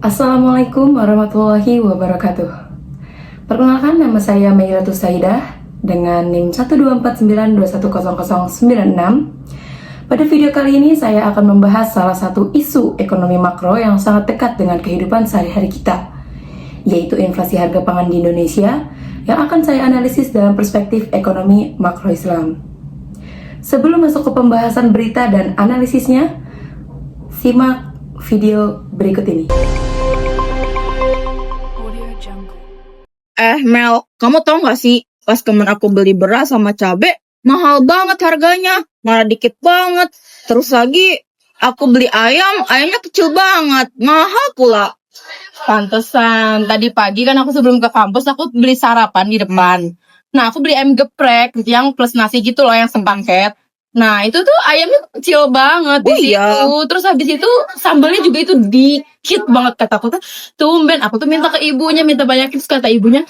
Assalamualaikum warahmatullahi wabarakatuh. Perkenalkan, nama saya Meilatus Saidah dengan NIM 12492100096. Pada video kali ini saya akan membahas salah satu isu ekonomi makro yang sangat dekat dengan kehidupan sehari-hari kita, yaitu inflasi harga pangan di Indonesia yang akan saya analisis dalam perspektif ekonomi makro Islam. Sebelum masuk ke pembahasan berita dan analisisnya, simak video berikut ini. Mel, kamu tau gak sih, pas kemarin aku beli beras sama cabe, mahal banget harganya, malah dikit banget. Terus lagi, aku beli ayamnya kecil banget, mahal pula. Pantesan, tadi pagi kan aku sebelum ke kampus, aku beli sarapan di depan. Nah, aku beli ayam geprek, yang plus nasi gitu loh, yang sepaket. Nah, itu tuh ayamnya kecil banget di situ. Iya. Terus habis itu sambalnya juga itu dikit banget, kataku tuh. Tumben, aku tuh minta ke ibunya, minta banyakin. Terus kata ibunya,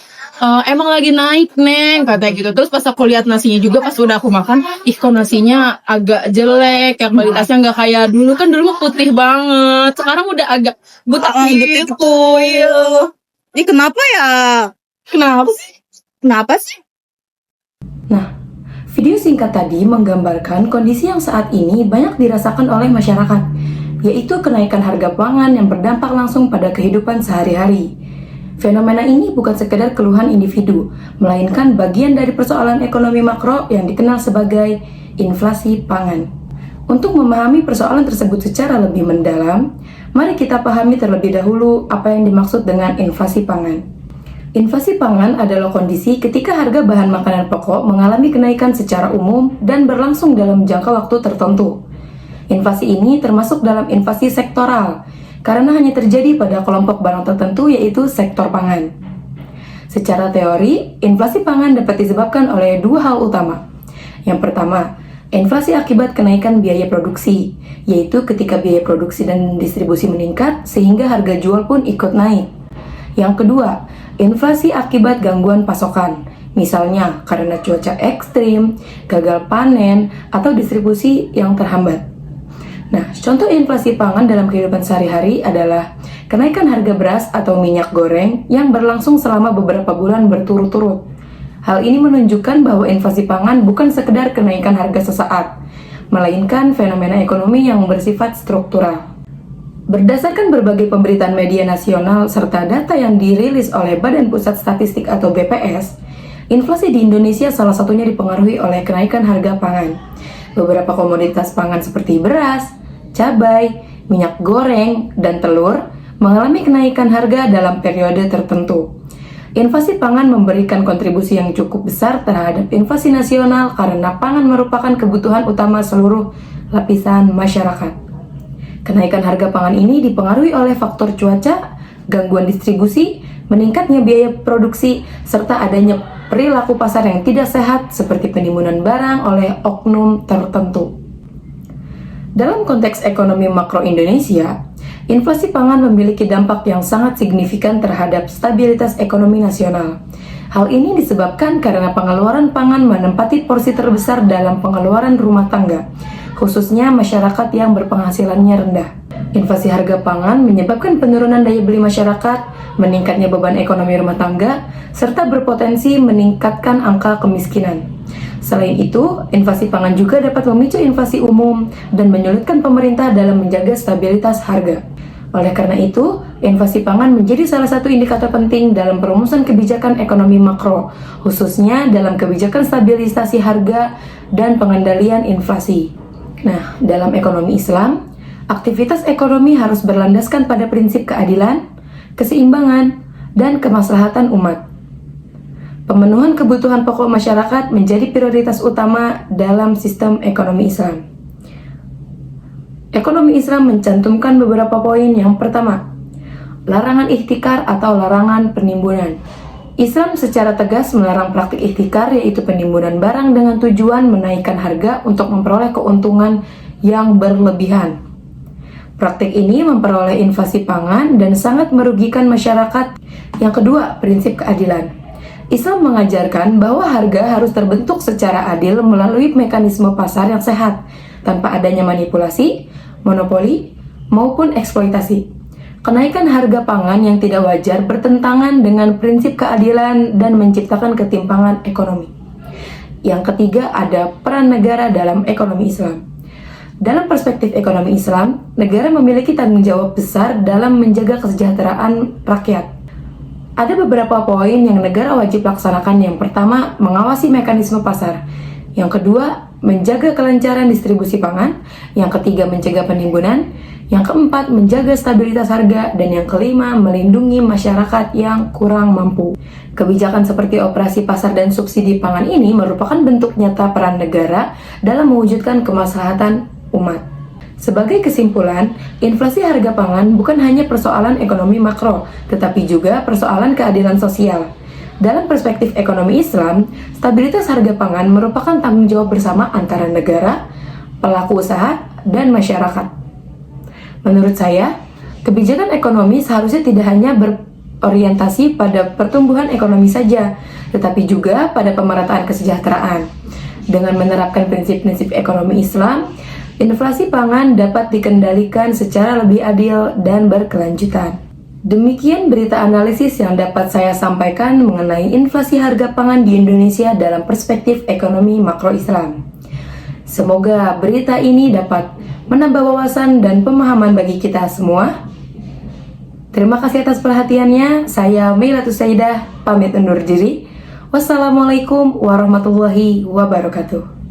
emang lagi naik, Neng, kata gitu. Terus pas aku lihat nasinya juga, pas udah aku makan, kok nasinya agak jelek, yang kualitasnya nggak kayak dulu. Kan dulu mah putih banget, sekarang udah agak butak gitu. Iya. Ih, kenapa ya? Kenapa sih? Nah, video singkat tadi menggambarkan kondisi yang saat ini banyak dirasakan oleh masyarakat, yaitu kenaikan harga pangan yang berdampak langsung pada kehidupan sehari-hari. Fenomena ini bukan sekedar keluhan individu, melainkan bagian dari persoalan ekonomi makro yang dikenal sebagai inflasi pangan. Untuk memahami persoalan tersebut secara lebih mendalam, mari kita pahami terlebih dahulu apa yang dimaksud dengan inflasi pangan. Inflasi pangan adalah kondisi ketika harga bahan makanan pokok mengalami kenaikan secara umum dan berlangsung dalam jangka waktu tertentu. Inflasi ini termasuk dalam inflasi sektoral, karena hanya terjadi pada kelompok barang tertentu, yaitu sektor pangan. Secara teori, inflasi pangan dapat disebabkan oleh dua hal utama. Yang pertama, inflasi akibat kenaikan biaya produksi, yaitu ketika biaya produksi dan distribusi meningkat sehingga harga jual pun ikut naik. Yang kedua, inflasi akibat gangguan pasokan, misalnya karena cuaca ekstrim, gagal panen, atau distribusi yang terhambat. Nah, contoh inflasi pangan dalam kehidupan sehari-hari adalah kenaikan harga beras atau minyak goreng yang berlangsung selama beberapa bulan berturut-turut. Hal ini menunjukkan bahwa inflasi pangan bukan sekedar kenaikan harga sesaat, melainkan fenomena ekonomi yang bersifat struktural. Berdasarkan berbagai pemberitaan media nasional serta data yang dirilis oleh Badan Pusat Statistik atau BPS, inflasi di Indonesia salah satunya dipengaruhi oleh kenaikan harga pangan. Beberapa komoditas pangan seperti beras, cabai, minyak goreng, dan telur mengalami kenaikan harga dalam periode tertentu. Inflasi pangan memberikan kontribusi yang cukup besar terhadap inflasi nasional karena pangan merupakan kebutuhan utama seluruh lapisan masyarakat. Kenaikan harga pangan ini dipengaruhi oleh faktor cuaca, gangguan distribusi, meningkatnya biaya produksi, serta adanya perilaku pasar yang tidak sehat seperti penimbunan barang oleh oknum tertentu. Dalam konteks ekonomi makro Indonesia, inflasi pangan memiliki dampak yang sangat signifikan terhadap stabilitas ekonomi nasional. Hal ini disebabkan karena pengeluaran pangan menempati porsi terbesar dalam pengeluaran rumah tangga, khususnya masyarakat yang berpenghasilannya rendah. Inflasi harga pangan menyebabkan penurunan daya beli masyarakat, meningkatnya beban ekonomi rumah tangga, serta berpotensi meningkatkan angka kemiskinan. Selain itu, inflasi pangan juga dapat memicu inflasi umum dan menyulitkan pemerintah dalam menjaga stabilitas harga. Oleh karena itu, inflasi pangan menjadi salah satu indikator penting dalam perumusan kebijakan ekonomi makro, khususnya dalam kebijakan stabilisasi harga dan pengendalian inflasi. Nah, dalam ekonomi Islam, aktivitas ekonomi harus berlandaskan pada prinsip keadilan, keseimbangan, dan kemaslahatan umat. Pemenuhan kebutuhan pokok masyarakat menjadi prioritas utama dalam sistem ekonomi Islam. Ekonomi Islam mencantumkan beberapa poin. Yang pertama, larangan ihtikar atau larangan penimbunan. Islam secara tegas melarang praktik ihtikar, yaitu penimbunan barang dengan tujuan menaikkan harga untuk memperoleh keuntungan yang berlebihan. Praktik ini memperoleh inflasi pangan dan sangat merugikan masyarakat. Yang kedua, prinsip keadilan. Islam mengajarkan bahwa harga harus terbentuk secara adil melalui mekanisme pasar yang sehat, tanpa adanya manipulasi, monopoli, maupun eksploitasi. Kenaikan harga pangan yang tidak wajar bertentangan dengan prinsip keadilan dan menciptakan ketimpangan ekonomi. Yang ketiga, ada peran negara dalam ekonomi Islam. Dalam perspektif ekonomi Islam, negara memiliki tanggung jawab besar dalam menjaga kesejahteraan rakyat. Ada beberapa poin yang negara wajib laksanakan. Yang pertama, mengawasi mekanisme pasar. Yang kedua, menjaga kelancaran distribusi pangan. Yang ketiga, mencegah penimbunan. Yang keempat, menjaga stabilitas harga. Dan yang kelima, melindungi masyarakat yang kurang mampu. Kebijakan seperti operasi pasar dan subsidi pangan ini merupakan bentuk nyata peran negara dalam mewujudkan kemaslahatan umat. Sebagai kesimpulan, inflasi harga pangan bukan hanya persoalan ekonomi makro, tetapi juga persoalan keadilan sosial. Dalam perspektif ekonomi Islam, stabilitas harga pangan merupakan tanggung jawab bersama antara negara, pelaku usaha, dan masyarakat. Menurut saya, kebijakan ekonomi seharusnya tidak hanya berorientasi pada pertumbuhan ekonomi saja, tetapi juga pada pemerataan kesejahteraan. Dengan menerapkan prinsip-prinsip ekonomi Islam, inflasi pangan dapat dikendalikan secara lebih adil dan berkelanjutan. Demikian berita analisis yang dapat saya sampaikan mengenai inflasi harga pangan di Indonesia dalam perspektif ekonomi makro Islam. Semoga berita ini dapat menambah wawasan dan pemahaman bagi kita semua. Terima kasih atas perhatiannya. Saya Meilatus Saidah, pamit undur diri. Wassalamualaikum warahmatullahi wabarakatuh.